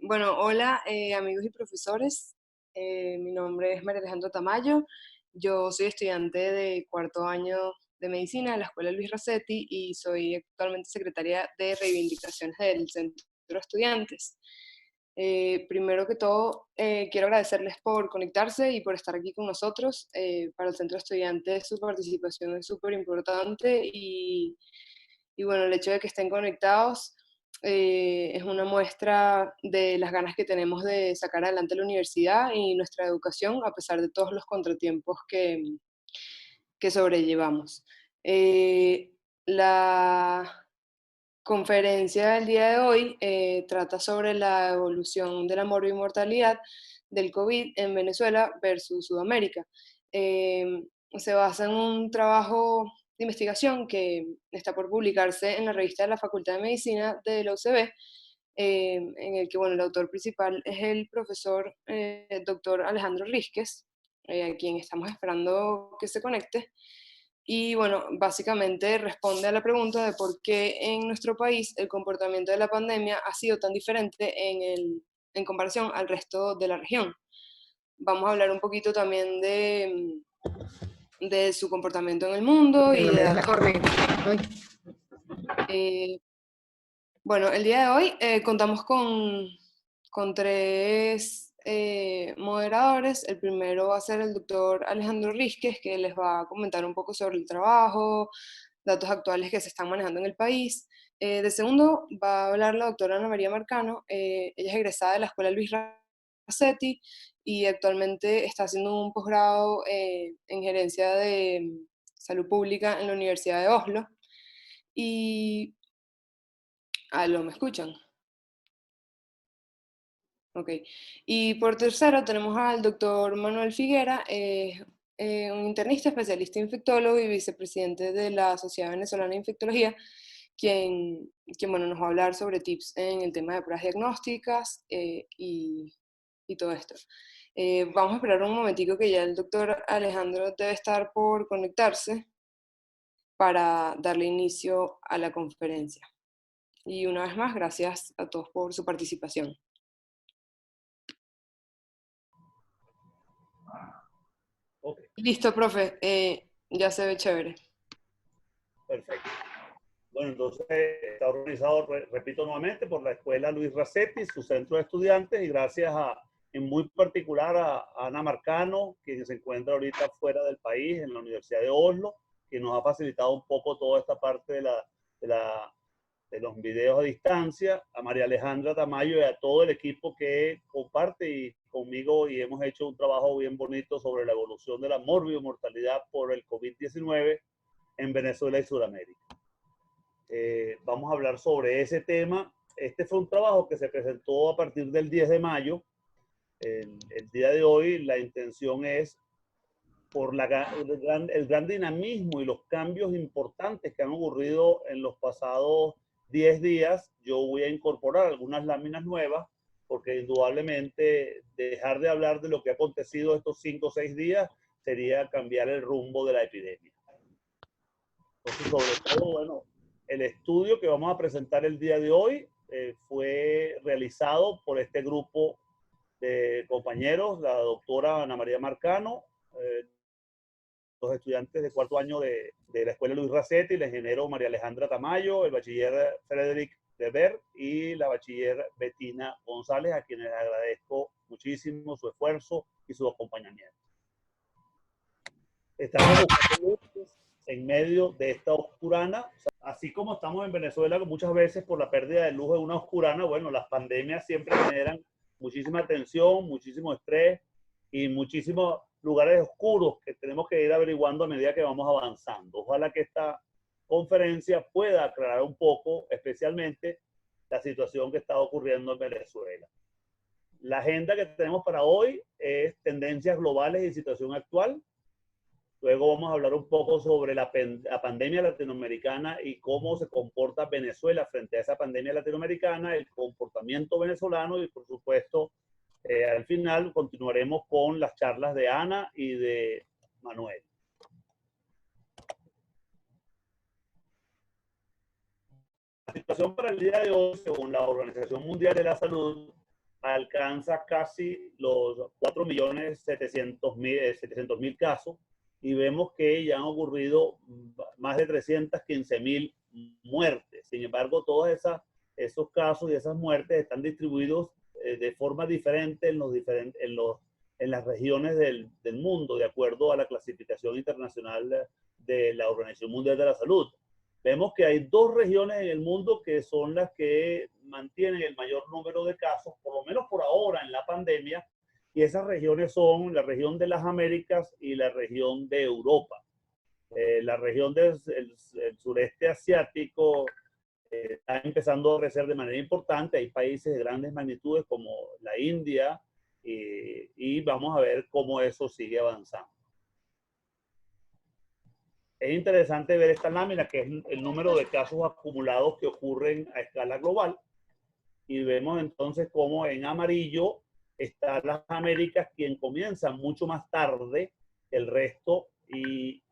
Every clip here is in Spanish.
Bueno, hola amigos y profesores. Mi nombre es María Alejandra Tamayo. Yo soy estudiante de cuarto año de medicina de la Escuela Luis Racetti y soy actualmente secretaria de reivindicaciones del Centro de Estudiantes. Primero que todo, quiero agradecerles por conectarse y por estar aquí con nosotros. Para el Centro de Estudiantes su participación es súper importante y bueno, el hecho de que estén conectados es una muestra de las ganas que tenemos de sacar adelante la universidad y nuestra educación a pesar de todos los contratiempos que sobrellevamos. La conferencia del día de hoy trata sobre la evolución de la morbimortalidad del COVID en Venezuela versus Sudamérica. Se basa en un trabajo de investigación que está por publicarse en la revista de la Facultad de Medicina de la UCB, en el que bueno, el autor principal es el profesor doctor Alejandro Rísquez, a quien estamos esperando que se conecte. Y bueno, básicamente responde a la pregunta de por qué en nuestro país el comportamiento de la pandemia ha sido tan diferente en comparación al resto de la región. Vamos a hablar un poquito también de su comportamiento en el mundo y No me de des la datos. corneta. Ay. Eh, bueno, el día de hoy contamos con tres moderadores. El primero va a ser el doctor Alejandro Rísquez, que les va a comentar un poco sobre el trabajo, datos actuales que se están manejando en el país. De segundo va a hablar la doctora Ana María Marcano. Ella es egresada de la Escuela Luis Racetti y actualmente está haciendo un posgrado en gerencia de salud pública en la Universidad de Oslo. Y, ¿me escuchan? Ok. Y por tercero tenemos al doctor Manuel Figuera, un internista, especialista infectólogo y vicepresidente de la Sociedad Venezolana de Infectología, quien bueno, nos va a hablar sobre tips en el tema de pruebas diagnósticas y todo esto. Vamos a esperar un momentico que ya el doctor Alejandro debe estar por conectarse para darle inicio a la conferencia. Y una vez más, gracias a todos por su participación. Okay. Listo, profe. Ya se ve chévere. Perfecto. Bueno, entonces está organizado, repito nuevamente, por la Escuela Luis Racetti, su centro de estudiantes, y gracias en muy particular a Ana Marcano, quien se encuentra ahorita fuera del país, en la Universidad de Oslo, que nos ha facilitado un poco toda esta parte de los videos a distancia, a María Alejandra Tamayo y a todo el equipo que comparte conmigo y hemos hecho un trabajo bien bonito sobre la evolución de la morbimortalidad por el COVID-19 en Venezuela y Sudamérica. Vamos a hablar sobre ese tema. Este fue un trabajo que se presentó a partir del 10 de mayo. El día de hoy la intención es, por el gran dinamismo y los cambios importantes que han ocurrido en los pasados 10 días, yo voy a incorporar algunas láminas nuevas, porque indudablemente dejar de hablar de lo que ha acontecido estos 5 o 6 días sería cambiar el rumbo de la epidemia. Entonces, sobre todo, bueno, el estudio que vamos a presentar el día de hoy fue realizado por este grupo de compañeros, la doctora Ana María Marcano, los estudiantes de cuarto año de la Escuela Luis Racetti, el ingeniero María Alejandra Tamayo, el bachiller Frederick Deber y la bachiller Bettina González, a quienes les agradezco muchísimo su esfuerzo y su acompañamiento. Estamos buscando luces en medio de esta oscurana. Así como estamos en Venezuela muchas veces por la pérdida de luz de una oscurana, bueno, las pandemias siempre generan muchísima tensión, muchísimo estrés y muchísimos lugares oscuros que tenemos que ir averiguando a medida que vamos avanzando. Ojalá que esta conferencia pueda aclarar un poco, especialmente, la situación que está ocurriendo en Venezuela. La agenda que tenemos para hoy es tendencias globales y situación actual. Luego vamos a hablar un poco sobre la pandemia latinoamericana y cómo se comporta Venezuela frente a esa pandemia latinoamericana, el comportamiento venezolano y, por supuesto, al final continuaremos con las charlas de Ana y de Manuel. situación para el día de hoy, según la Organización Mundial de la Salud, alcanza casi los 4.700.000 casos y vemos que ya han ocurrido más de 315.000 muertes. Sin embargo, todos esos casos y esas muertes están distribuidos de forma diferente en las regiones del mundo, de acuerdo a la clasificación internacional de la Organización Mundial de la Salud. Vemos que hay dos regiones en el mundo que son las que mantienen el mayor número de casos, por lo menos por ahora en la pandemia, y esas regiones son la región de las Américas y la región de Europa. La región del sureste asiático está empezando a crecer de manera importante. Hay países de grandes magnitudes como la India y vamos a ver cómo eso sigue avanzando. Es interesante ver esta lámina, que es el número de casos acumulados que ocurren a escala global. Y vemos entonces cómo en amarillo están las Américas, quien comienza mucho más tarde el resto y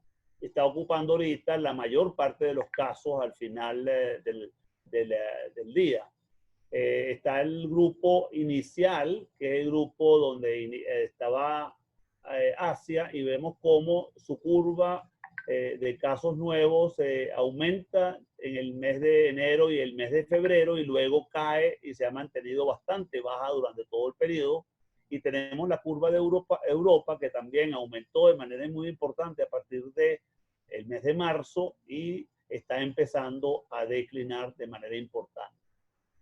está ocupando ahorita la mayor parte de los casos al final del día. Está el grupo inicial, que es el grupo donde estaba Asia, y vemos cómo su curva de casos nuevos aumenta en el mes de enero y el mes de febrero y luego cae y se ha mantenido bastante baja durante todo el periodo. Y tenemos la curva de Europa que también aumentó de manera muy importante a partir del mes de marzo y está empezando a declinar de manera importante.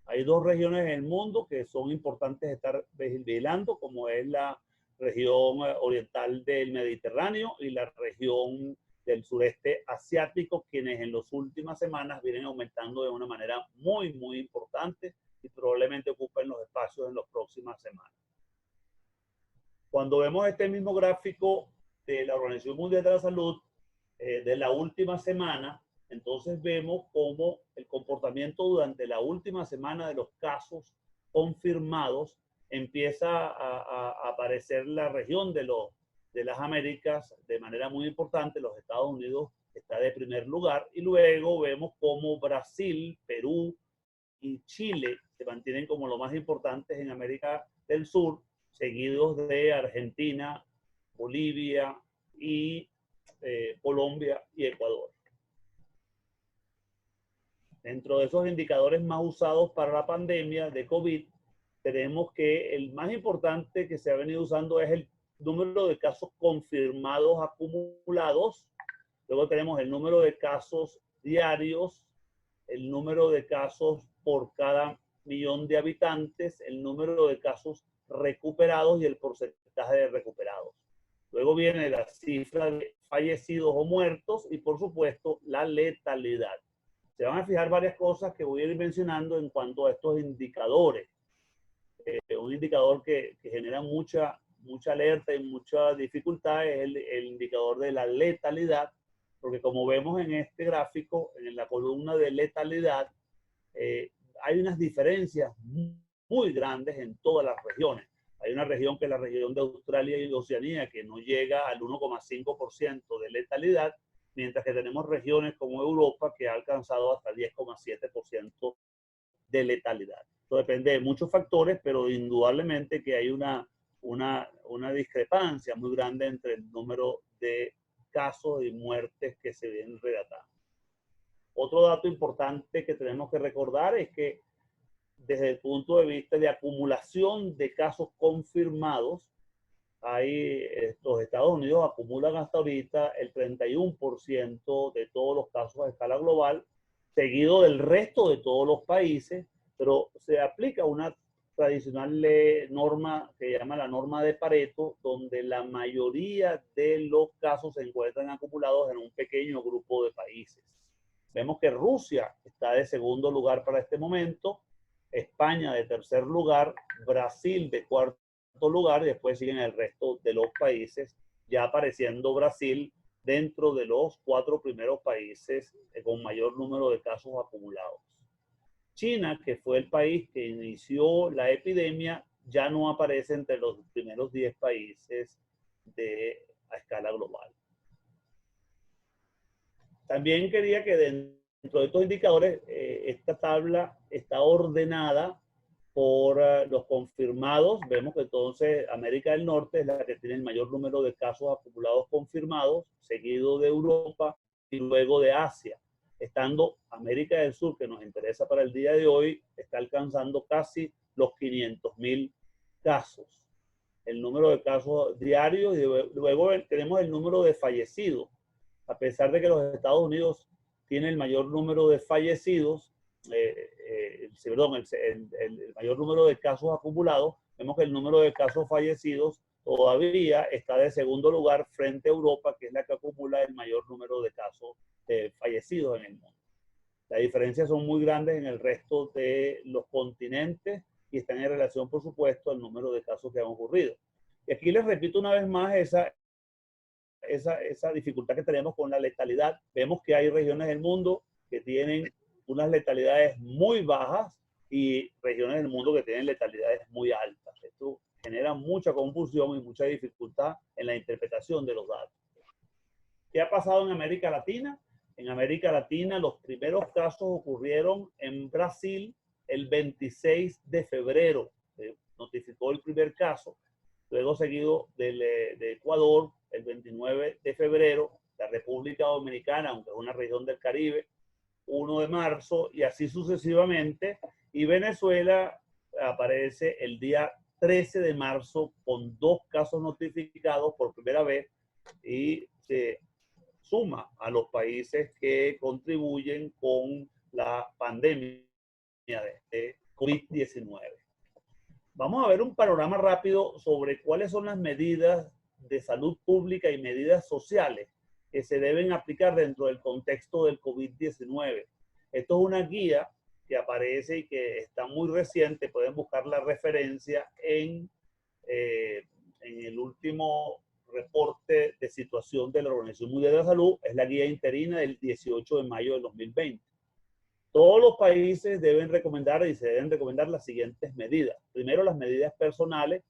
Hay dos regiones en el mundo que son importantes estar vigilando, como es la región oriental del Mediterráneo y la región del sureste asiático, quienes en las últimas semanas vienen aumentando de una manera muy importante y probablemente ocupen los espacios en las próximas semanas. Cuando vemos este mismo gráfico de la Organización Mundial de la Salud de la última semana, entonces vemos cómo el comportamiento durante la última semana de los casos confirmados empieza a aparecer la región de las Américas de manera muy importante. Los Estados Unidos está de primer lugar y luego vemos cómo Brasil, Perú y Chile se mantienen como los más importantes en América del Sur, seguidos de Argentina, Bolivia y Colombia y Ecuador. Dentro de esos indicadores más usados para la pandemia de COVID, tenemos que el más importante que se ha venido usando es el número de casos confirmados acumulados. Luego tenemos el número de casos diarios, el número de casos por cada millón de habitantes, el número de casos recuperados y el porcentaje de recuperados. Luego viene la cifra de fallecidos o muertos y, por supuesto, la letalidad. Se van a fijar varias cosas que voy a ir mencionando en cuanto a estos indicadores. Un indicador que genera mucha alerta y mucha dificultad es el indicador de la letalidad, porque como vemos en este gráfico, en la columna de letalidad, hay unas diferencias muy grandes en todas las regiones. Hay una región que es la región de Australia y Oceanía que no llega al 1,5% de letalidad, mientras que tenemos regiones como Europa que ha alcanzado hasta 10,7% de letalidad. Esto depende de muchos factores, pero indudablemente que hay una discrepancia muy grande entre el número de casos y muertes que se vienen relatando. Otro dato importante que tenemos que recordar es que desde el punto de vista de acumulación de casos confirmados, los Estados Unidos acumulan hasta ahorita el 31% de todos los casos a escala global, seguido del resto de todos los países, pero se aplica una tradicional norma que se llama la norma de Pareto, donde la mayoría de los casos se encuentran acumulados en un pequeño grupo de países. Vemos que Rusia está de segundo lugar para este momento, España de tercer lugar, Brasil de cuarto lugar y después siguen el resto de los países, ya apareciendo Brasil dentro de los 4 primeros países con mayor número de casos acumulados. China, que fue el país que inició la epidemia, ya no aparece entre los primeros 10 países a escala global. También quería que de estos indicadores, esta tabla está ordenada por los confirmados. Vemos que entonces América del Norte es la que tiene el mayor número de casos acumulados confirmados, seguido de Europa y luego de Asia. Estando América del Sur, que nos interesa para el día de hoy, está alcanzando casi los 500.000 casos. El número de casos diarios, y luego tenemos el número de fallecidos. A pesar de que los Estados Unidos tiene el mayor número de fallecidos, perdón, el mayor número de casos acumulados, vemos que el número de casos fallecidos todavía está de segundo lugar frente a Europa, que es la que acumula el mayor número de casos fallecidos en el mundo. Las diferencias son muy grandes en el resto de los continentes y están en relación, por supuesto, al número de casos que han ocurrido. Y aquí les repito una vez más esa dificultad que tenemos con la letalidad. Vemos que hay regiones del mundo que tienen unas letalidades muy bajas y regiones del mundo que tienen letalidades muy altas. Esto genera mucha confusión y mucha dificultad en la interpretación de los datos. ¿Qué ha pasado en América Latina? En América Latina los primeros casos ocurrieron en Brasil el 26 de febrero. Se notificó el primer caso. Luego seguido de Ecuador el 29 de febrero, la República Dominicana, aunque es una región del Caribe, 1 de marzo y así sucesivamente. Y Venezuela aparece el día 13 de marzo con 2 casos notificados por primera vez y se suma a los países que contribuyen con la pandemia de COVID-19. Vamos a ver un panorama rápido sobre cuáles son las medidas de salud pública y medidas sociales que se deben aplicar dentro del contexto del COVID-19. Esto es una guía que aparece y que está muy reciente. Pueden buscar la referencia en el último reporte de situación de la Organización Mundial de la Salud. Es la guía interina del 18 de mayo del 2020. Todos los países deben recomendar y se deben recomendar las siguientes medidas. Primero, las medidas personales.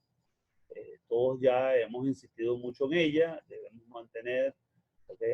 Todos ya hemos insistido mucho en ellas. Debemos mantener,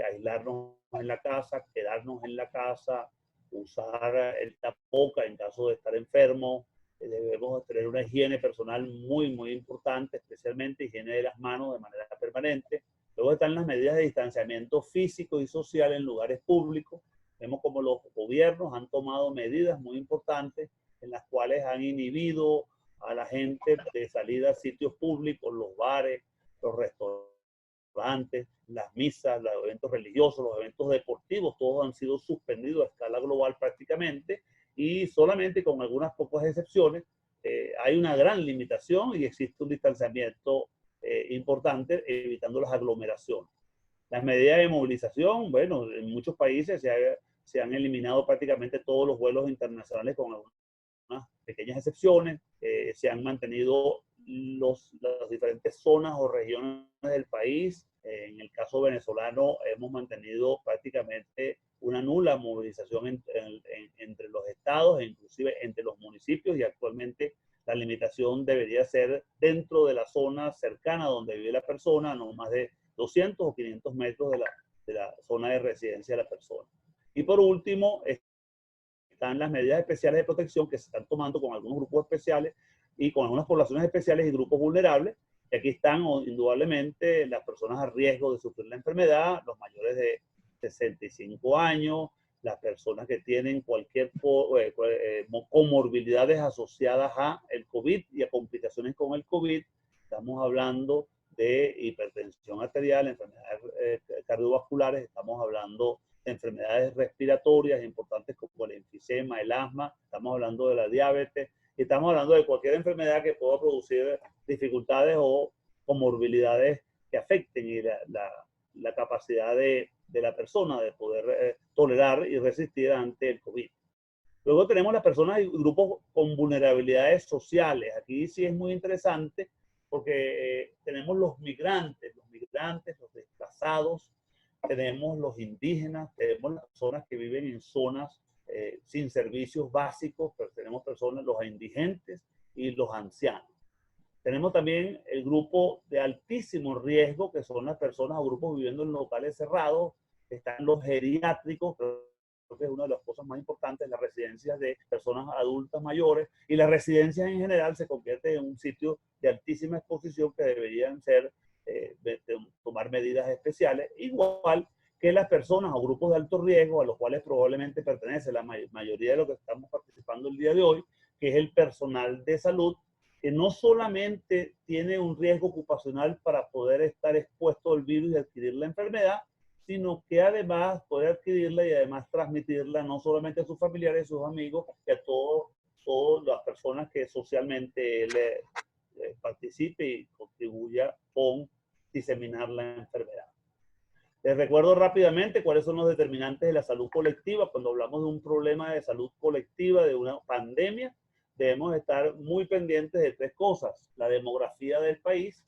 aislarnos en la casa, quedarnos en la casa, usar el tapaboca en caso de estar enfermo. Debemos tener una higiene personal muy, muy importante, especialmente higiene de las manos de manera permanente. Luego están las medidas de distanciamiento físico y social en lugares públicos. Vemos como los gobiernos han tomado medidas muy importantes en las cuales han inhibido a la gente de salir a sitios públicos, los bares, los restaurantes, las misas, los eventos religiosos, los eventos deportivos, todos han sido suspendidos a escala global prácticamente y solamente con algunas pocas excepciones hay una gran limitación y existe un distanciamiento importante evitando las aglomeraciones. Las medidas de movilización, bueno, en muchos países se han eliminado prácticamente todos los vuelos internacionales con algunas pequeñas excepciones. Se han mantenido las diferentes zonas o regiones del país. En el caso venezolano hemos mantenido prácticamente una nula movilización entre los estados e inclusive entre los municipios y actualmente la limitación debería ser dentro de la zona cercana donde vive la persona, no más de 200 o 500 metros de la zona de residencia de la persona. Y por último, están las medidas especiales de protección que se están tomando con algunos grupos especiales y con algunas poblaciones especiales y grupos vulnerables. Y aquí están indudablemente las personas a riesgo de sufrir la enfermedad, los mayores de 65 años, las personas que tienen cualquier comorbilidades asociadas a el COVID y a complicaciones con el COVID. Estamos hablando de hipertensión arterial, enfermedades cardiovasculares, estamos hablando de enfermedades respiratorias importantes como el enfisema, el asma, estamos hablando de la diabetes, y estamos hablando de cualquier enfermedad que pueda producir dificultades o comorbilidades que afecten la capacidad de la persona de poder tolerar y resistir ante el COVID. Luego tenemos las personas y grupos con vulnerabilidades sociales. Aquí sí es muy interesante porque tenemos los migrantes, los desplazados, tenemos los indígenas, tenemos las personas que viven en zonas sin servicios básicos, pero tenemos personas, los indigentes y los ancianos. Tenemos también el grupo de altísimo riesgo, que son las personas o grupos viviendo en locales cerrados. Están los geriátricos, que es una de las cosas más importantes, las residencias de personas adultas mayores, y las residencias en general se convierten en un sitio de altísima exposición que deberían ser, tomar medidas especiales, igual que las personas o grupos de alto riesgo a los cuales probablemente pertenece la mayoría de los que estamos participando el día de hoy, que es el personal de salud, que no solamente tiene un riesgo ocupacional para poder estar expuesto al virus y adquirir la enfermedad, sino que además puede adquirirla y además transmitirla no solamente a sus familiares, a sus amigos, y a todas las personas que socialmente él participe y contribuya con diseminar la enfermedad. Les recuerdo rápidamente cuáles son los determinantes de la salud colectiva. Cuando hablamos de un problema de salud colectiva, de una pandemia, debemos estar muy pendientes de tres cosas. La demografía del país,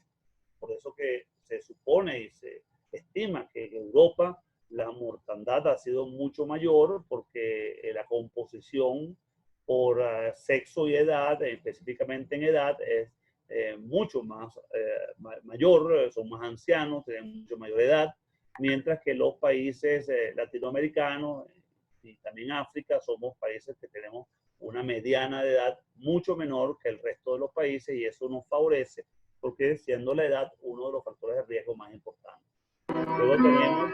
por eso que se supone y se estima que en Europa la mortandad ha sido mucho mayor porque la composición por sexo y edad, específicamente en edad, es mucho más mayor, son más ancianos, tienen mucho mayor edad, mientras que los países latinoamericanos y también África somos países que tenemos una mediana de edad mucho menor que el resto de los países, y eso nos favorece porque siendo la edad uno de los factores de riesgo más importantes. Luego tenemos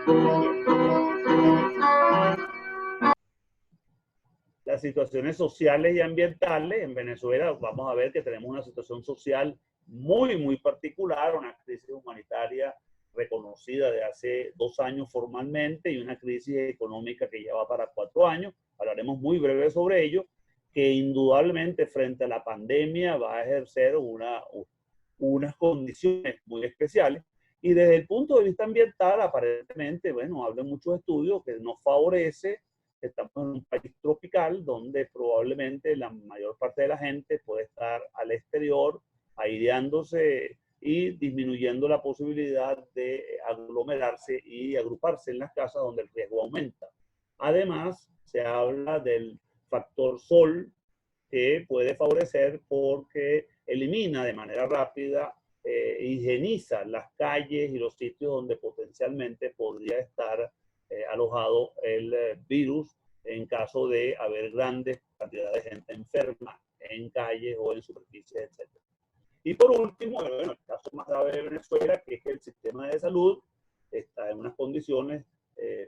las situaciones sociales y ambientales. En Venezuela vamos a ver que tenemos una situación social muy particular, una crisis humanitaria reconocida de hace 2 años formalmente y una crisis económica que ya va para 4 años. Hablaremos muy breve sobre ello, que indudablemente frente a la pandemia va a ejercer unas condiciones muy especiales. Y desde el punto de vista ambiental, aparentemente, bueno, hablan muchos estudios que nos favorece. Estamos en un país tropical donde probablemente la mayor parte de la gente puede estar al exterior, aireándose y disminuyendo la posibilidad de aglomerarse y agruparse en las casas donde el riesgo aumenta. Además, se habla del factor sol, que puede favorecer porque elimina de manera rápida, higieniza las calles y los sitios donde potencialmente podría estar alojado el virus en caso de haber grandes cantidades de gente enferma en calles o en superficies, etc. Y por último, bueno, el caso más grave de Venezuela, que es que el sistema de salud está en unas condiciones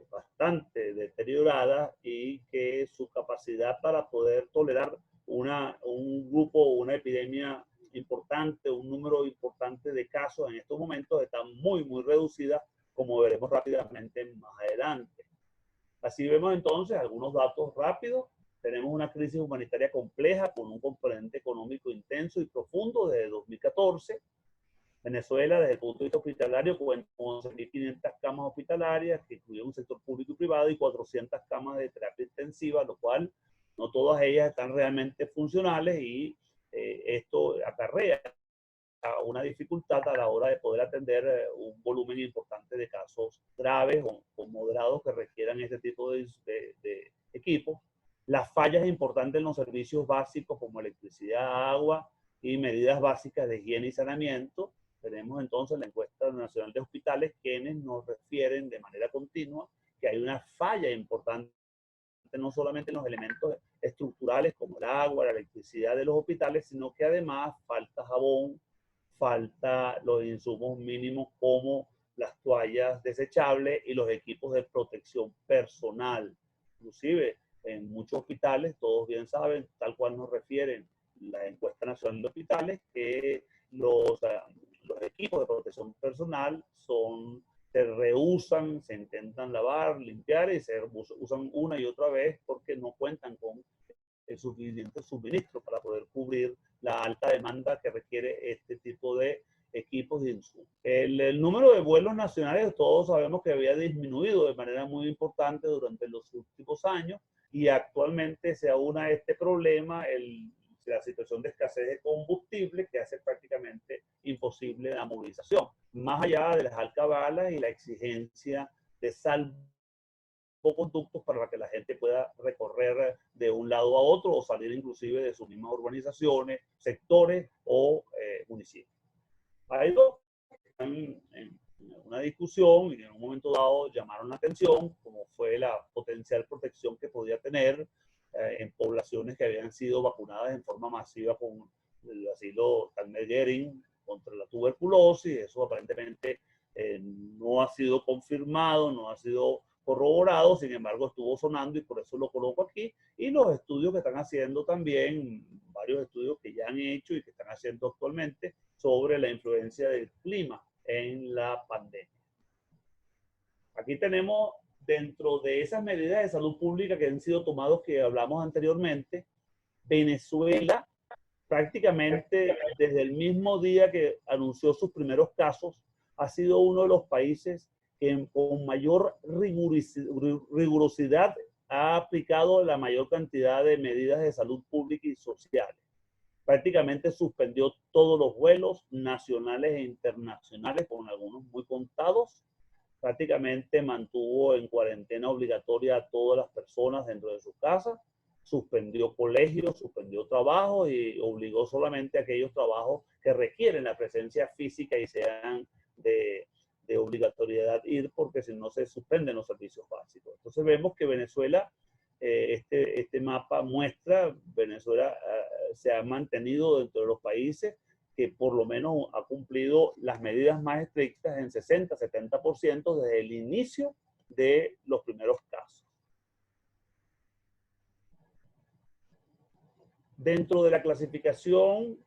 bastante deterioradas y que su capacidad para poder tolerar un grupo o una epidemia importante, un número importante de casos en estos momentos está muy reducida, como veremos rápidamente más adelante. Así vemos entonces algunos datos rápidos. Tenemos una crisis humanitaria compleja con un componente económico intenso y profundo desde 2014. Venezuela, desde el punto de vista hospitalario, cuenta con 11.500 camas hospitalarias, que incluyen un sector público y privado, y 400 camas de terapia intensiva, lo cual no todas ellas están realmente funcionales, y esto acarrea una dificultad a la hora de poder atender un volumen importante de casos graves o moderados que requieran este tipo de equipos. Las fallas importantes en los servicios básicos como electricidad, agua y medidas básicas de higiene y saneamiento. Tenemos entonces la encuesta nacional de hospitales, quienes nos refieren de manera continua que hay una falla importante no solamente en los elementos estructurales como el agua, la electricidad de los hospitales, sino que además falta jabón, falta los insumos mínimos como las toallas desechables y los equipos de protección personal. Inclusive en muchos hospitales, todos bien saben, tal cual nos refieren la encuesta nacional de hospitales, que los equipos de protección personal se reusan, se intentan lavar, limpiar y se usan una y otra vez porque no cuentan con el suficiente suministro para poder cubrir la alta demanda que requiere este tipo de equipos de insumos. El número de vuelos nacionales, todos sabemos que había disminuido de manera muy importante durante los últimos años, y actualmente se aúna a este problema la situación de escasez de combustible que hace prácticamente imposible la movilización. Más allá de las alcabalas y la exigencia de salvoconductos para que la gente pueda recorrer de un lado a otro o salir inclusive de sus mismas urbanizaciones, sectores o municipios. Hay dos que están en una discusión y en un momento dado llamaron la atención como fue la potencial protección que podía tener en poblaciones que habían sido vacunadas en forma masiva con el bacilo Talmud-Guerin contra la tuberculosis. Eso aparentemente no ha sido confirmado, no ha sido corroborado, sin embargo estuvo sonando y por eso lo coloco aquí. Y los estudios que están haciendo también, varios estudios que ya han hecho y que están haciendo actualmente sobre la influencia del clima en la pandemia. Aquí tenemos, dentro de esas medidas de salud pública que han sido tomadas, que hablamos anteriormente, Venezuela prácticamente desde el mismo día que anunció sus primeros casos, ha sido uno de los países que con mayor rigurosidad ha aplicado la mayor cantidad de medidas de salud pública y sociales. Prácticamente suspendió todos los vuelos nacionales e internacionales, con algunos muy contados. Prácticamente mantuvo en cuarentena obligatoria a todas las personas dentro de su casa, suspendió colegios, suspendió trabajos y obligó solamente a aquellos trabajos que requieren la presencia física y sean de obligatoriedad ir, porque si no se suspenden los servicios básicos. Entonces vemos que Venezuela, este mapa muestra, Venezuela se ha mantenido dentro de los países que por lo menos ha cumplido las medidas más estrictas en 60-70% desde el inicio de los primeros casos. Dentro de la clasificación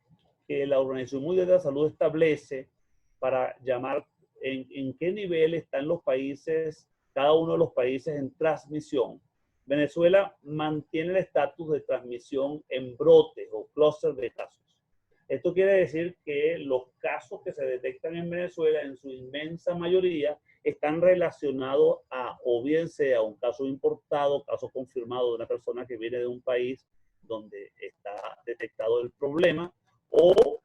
que la Organización Mundial de la Salud establece para llamar en qué nivel están los países, cada uno de los países en transmisión, Venezuela mantiene el estatus de transmisión en brotes o clúster de casos. Esto quiere decir que los casos que se detectan en Venezuela, en su inmensa mayoría, están relacionados a, o bien sea un caso importado, caso confirmado de una persona que viene de un país donde está detectado el problema, o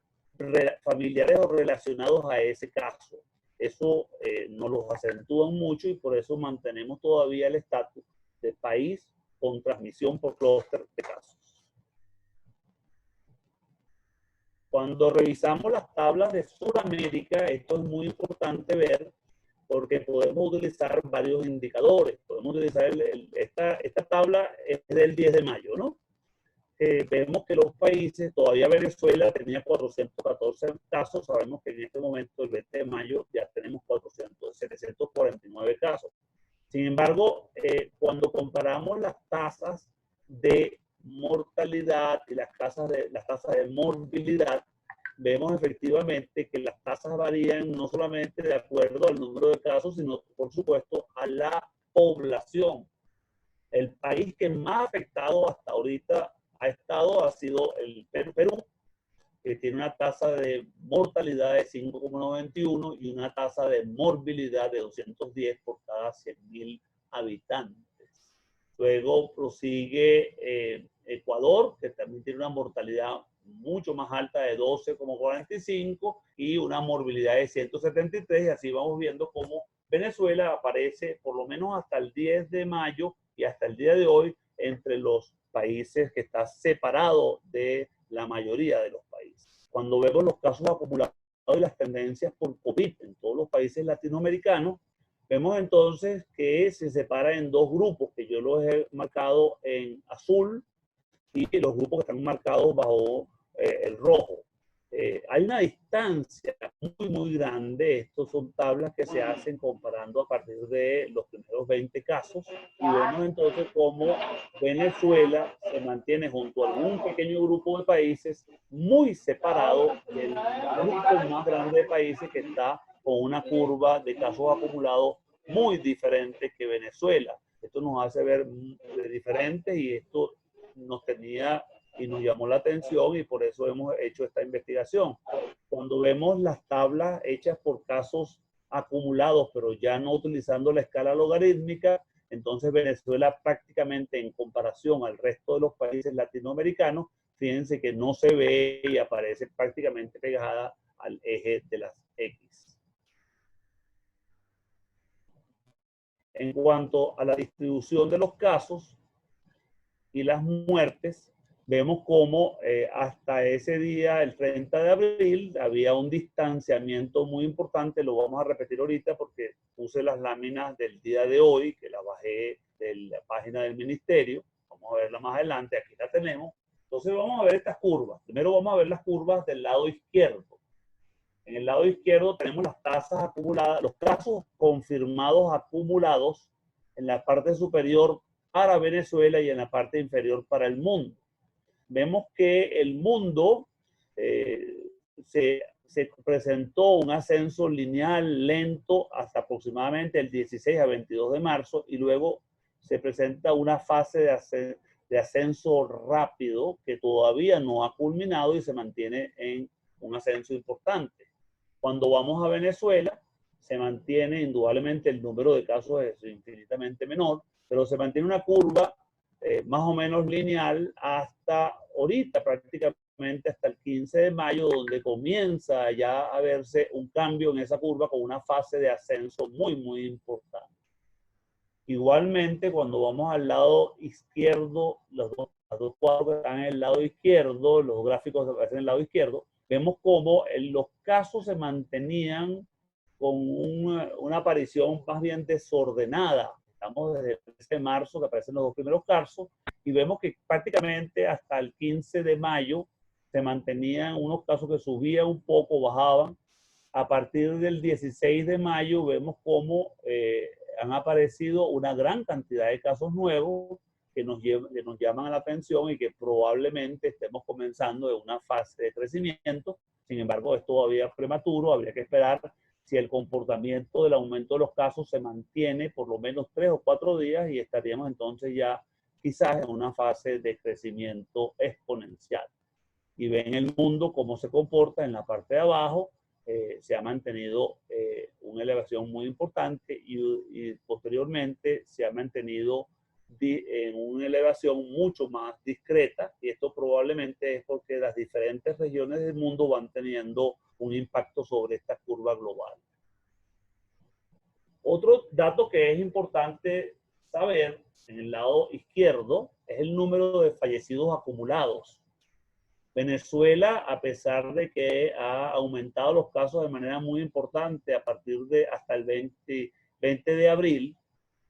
familiares o relacionados a ese caso. Eso nos los acentúan mucho y por eso mantenemos todavía el estatus de país con transmisión por clúster de casos. Cuando revisamos las tablas de Sudamérica, esto es muy importante ver porque podemos utilizar varios indicadores. Podemos utilizar esta tabla es del 10 de mayo, ¿no? Vemos que los países, todavía Venezuela tenía 414 casos, sabemos que en este momento, el 20 de mayo, ya tenemos 749 casos. Sin embargo, cuando comparamos las tasas de mortalidad y las tasas de morbilidad, vemos efectivamente que las tasas varían no solamente de acuerdo al número de casos, sino por supuesto a la población. El país que más afectado hasta ahorita ha sido el Perú, que tiene una tasa de mortalidad de 5,91 y una tasa de morbilidad de 210 por cada 100.000 habitantes. Luego prosigue Ecuador, que también tiene una mortalidad mucho más alta de 12,45 y una morbilidad de 173, y así vamos viendo cómo Venezuela aparece por lo menos hasta el 10 de mayo y hasta el día de hoy entre los países que está separado de la mayoría de los países. Cuando vemos los casos acumulados y las tendencias por COVID en todos los países latinoamericanos, vemos entonces que se separa en dos grupos, que yo los he marcado en azul, y los grupos que están marcados bajo el rojo. Hay una distancia muy grande. Estos son tablas que se hacen comparando a partir de los primeros 20 casos y vemos entonces cómo Venezuela se mantiene junto a algún pequeño grupo de países muy separado del grupo más grande de países que está con una curva de casos acumulados muy diferente que Venezuela. Esto nos hace ver diferentes y esto nos tenía y nos llamó la atención y por eso hemos hecho esta investigación. Cuando vemos las tablas hechas por casos acumulados, pero ya no utilizando la escala logarítmica, entonces Venezuela prácticamente en comparación al resto de los países latinoamericanos, fíjense que no se ve y aparece prácticamente pegada al eje de las X. En cuanto a la distribución de los casos y las muertes, vemos cómo hasta ese día, el 30 de abril, había un distanciamiento muy importante. Lo vamos a repetir ahorita porque puse las láminas del día de hoy, que las bajé de la página del ministerio. Vamos a verla más adelante, aquí la tenemos. Entonces vamos a ver estas curvas. Primero vamos a ver las curvas del lado izquierdo. En el lado izquierdo tenemos las tasas acumuladas, los casos confirmados acumulados en la parte superior para Venezuela y en la parte inferior para el mundo. Vemos que el mundo se presentó un ascenso lineal lento hasta aproximadamente el 16 a 22 de marzo y luego se presenta una fase de ascenso rápido que todavía no ha culminado y se mantiene en un ascenso importante. Cuando vamos a Venezuela, se mantiene indudablemente el número de casos es infinitamente menor, pero se mantiene una curva más o menos lineal hasta ahorita, prácticamente hasta el 15 de mayo, donde comienza ya a verse un cambio en esa curva con una fase de ascenso muy, muy importante. Igualmente, cuando vamos al lado izquierdo, las dos cuadros que están en el lado izquierdo, los gráficos que aparecen en el lado izquierdo, vemos cómo los casos se mantenían con una aparición más bien desordenada. Estamos desde ese marzo que aparecen los dos primeros casos y vemos que prácticamente hasta el 15 de mayo se mantenían unos casos que subían un poco, bajaban. A partir del 16 de mayo vemos cómo han aparecido una gran cantidad de casos nuevos que nos llaman a la atención y que probablemente estemos comenzando de una fase de crecimiento. Sin embargo, es todavía prematuro, habría que esperar si el comportamiento del aumento de los casos se mantiene por lo menos 3 o 4 días y estaríamos entonces ya quizás en una fase de crecimiento exponencial. Y ven el mundo cómo se comporta en la parte de abajo. Se ha mantenido una elevación muy importante y posteriormente se ha mantenido en una elevación mucho más discreta, y esto probablemente es porque las diferentes regiones del mundo van teniendo un impacto sobre esta curva global. Otro dato que es importante saber en el lado izquierdo es el número de fallecidos acumulados. Venezuela, a pesar de que ha aumentado los casos de manera muy importante a partir de hasta el 20 de abril,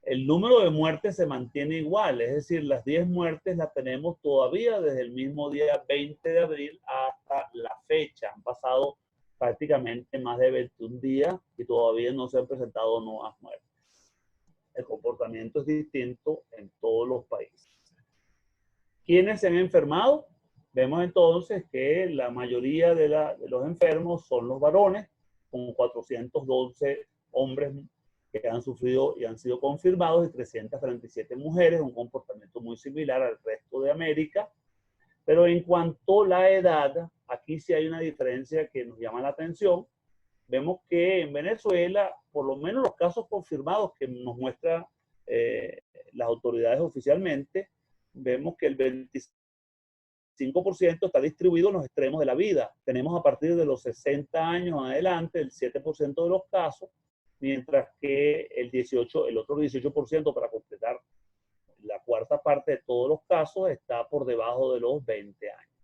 el número de muertes se mantiene igual, es decir, las 10 muertes las tenemos todavía desde el mismo día 20 de abril hasta la fecha. Han pasado prácticamente más de 21 días y todavía no se han presentado nuevas muertes. El comportamiento es distinto en todos los países. ¿Quiénes se han enfermado? Vemos entonces que la mayoría de los enfermos son los varones, con 412 hombres que han sufrido y han sido confirmados y 337 mujeres, un comportamiento muy similar al resto de América. Pero en cuanto a la edad, aquí sí hay una diferencia que nos llama la atención. Vemos que en Venezuela, por lo menos los casos confirmados que nos muestran las autoridades oficialmente, vemos que el 25% está distribuido en los extremos de la vida. Tenemos a partir de los 60 años en adelante el 7% de los casos, mientras que el otro 18%, para completar la cuarta parte de todos los casos, está por debajo de los 20 años.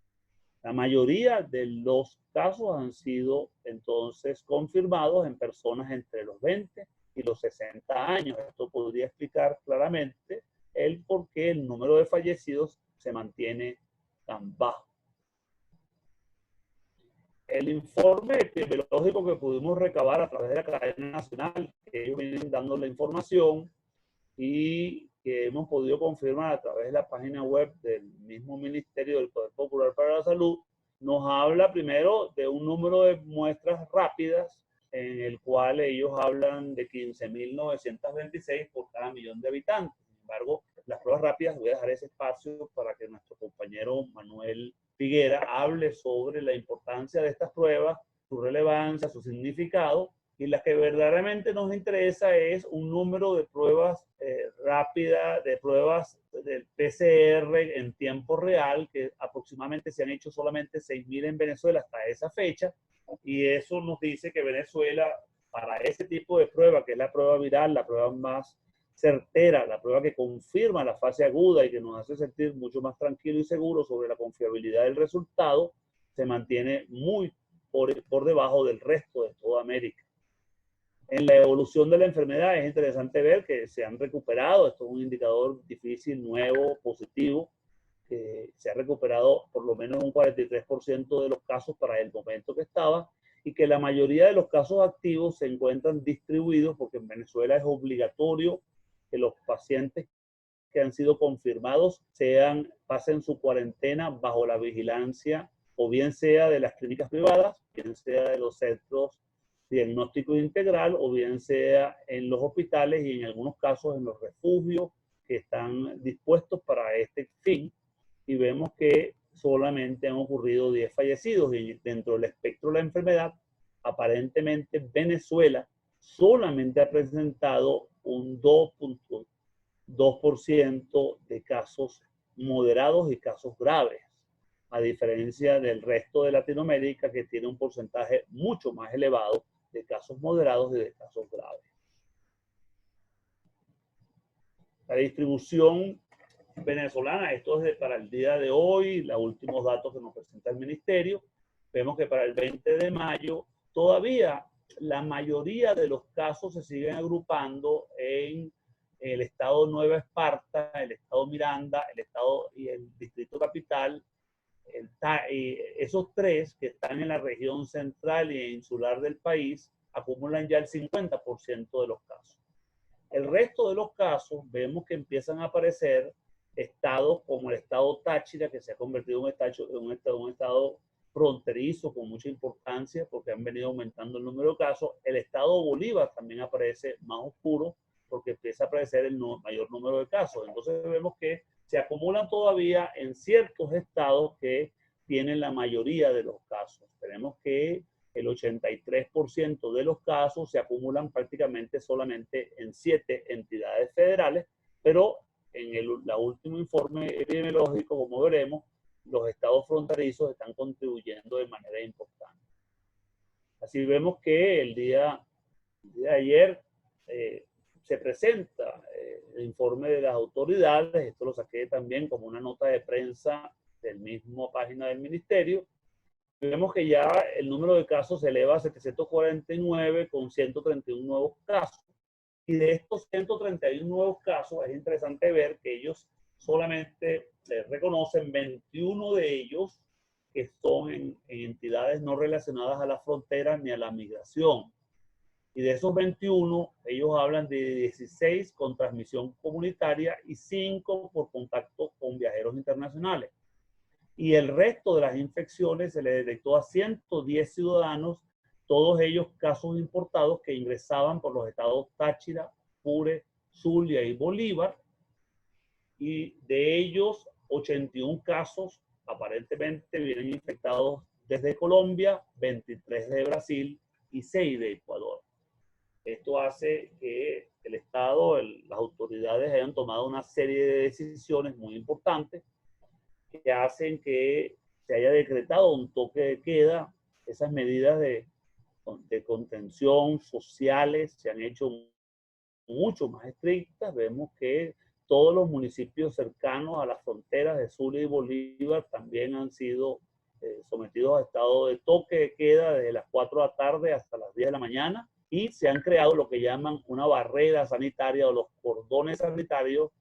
La mayoría de los casos han sido entonces confirmados en personas entre los 20 y los 60 años. Esto podría explicar claramente el por qué el número de fallecidos se mantiene tan bajo. El informe epidemiológico que pudimos recabar a través de la cadena nacional, que ellos vienen dando la información y que hemos podido confirmar a través de la página web del mismo Ministerio del Poder Popular para la Salud, nos habla primero de un número de muestras rápidas en el cual ellos hablan de 15.926 por cada millón de habitantes. Sin embargo, las pruebas rápidas, voy a dejar ese espacio para que nuestro compañero Manuel Figuera hable sobre la importancia de estas pruebas, su relevancia, su significado, y la que verdaderamente nos interesa es un número de pruebas rápidas, de pruebas del PCR en tiempo real, que aproximadamente se han hecho solamente 6.000 en Venezuela hasta esa fecha, y eso nos dice que Venezuela, para ese tipo de prueba, que es la prueba viral, la prueba más certera, la prueba que confirma la fase aguda y que nos hace sentir mucho más tranquilo y seguro sobre la confiabilidad del resultado, se mantiene muy por debajo del resto de toda América. En la evolución de la enfermedad es interesante ver que se han recuperado, esto es un indicador difícil, nuevo, positivo, que se ha recuperado por lo menos un 43% de los casos para el momento que estaba, y que la mayoría de los casos activos se encuentran distribuidos, porque en Venezuela es obligatorio que los pacientes que han sido confirmados pasen su cuarentena bajo la vigilancia, o bien sea de las clínicas privadas, bien sea de los centros diagnóstico integral, o bien sea en los hospitales y en algunos casos en los refugios que están dispuestos para este fin. Y vemos que solamente han ocurrido 10 fallecidos, y dentro del espectro de la enfermedad, aparentemente Venezuela solamente ha presentado un 2% de casos moderados y casos graves, a diferencia del resto de Latinoamérica, que tiene un porcentaje mucho más elevado de casos moderados y de casos graves. La distribución venezolana, esto es para el día de hoy, los últimos datos que nos presenta el ministerio, vemos que para el 20 de mayo todavía la mayoría de los casos se siguen agrupando en el estado Nueva Esparta, el estado Miranda, el estado y el distrito capital. Esos tres que están en la región central e insular del país acumulan ya el 50% de los casos. El resto de los casos vemos que empiezan a aparecer estados como el estado Táchira, que se ha convertido en un estado fronterizo con mucha importancia porque han venido aumentando el número de casos. El estado Bolívar también aparece más oscuro porque empieza a aparecer el mayor número de casos. Entonces vemos que se acumulan todavía en ciertos estados que tienen la mayoría de los casos. Tenemos que el 83% de los casos se acumulan prácticamente solamente en 7 entidades federales, pero en el último informe epidemiológico, como veremos, los estados fronterizos están contribuyendo de manera importante. Así vemos que el día de ayer se presenta el informe de las autoridades, esto lo saqué también como una nota de prensa del mismo página del ministerio. Vemos que ya el número de casos se eleva a 749 con 131 nuevos casos. Y de estos 131 nuevos casos es interesante ver que ellos solamente reconocen 21 de ellos que son en entidades no relacionadas a las fronteras ni a la migración. Y de esos 21, ellos hablan de 16 con transmisión comunitaria y 5 por contacto con viajeros internacionales. Y el resto de las infecciones se le detectó a 110 ciudadanos, todos ellos casos importados que ingresaban por los estados Táchira, Apure, Zulia y Bolívar. Y de ellos, 81 casos aparentemente vienen infectados desde Colombia, 23 de Brasil y 6 de Ecuador. Esto hace que el Estado, las autoridades hayan tomado una serie de decisiones muy importantes que hacen que se haya decretado un toque de queda. Esas medidas de contención sociales se han hecho mucho más estrictas. Vemos que todos los municipios cercanos a las fronteras de Zulia y Bolívar también han sido sometidos a estado de toque de queda desde las 4 de la tarde hasta las 10 de la mañana, y se han creado lo que llaman una barrera sanitaria o los cordones sanitarios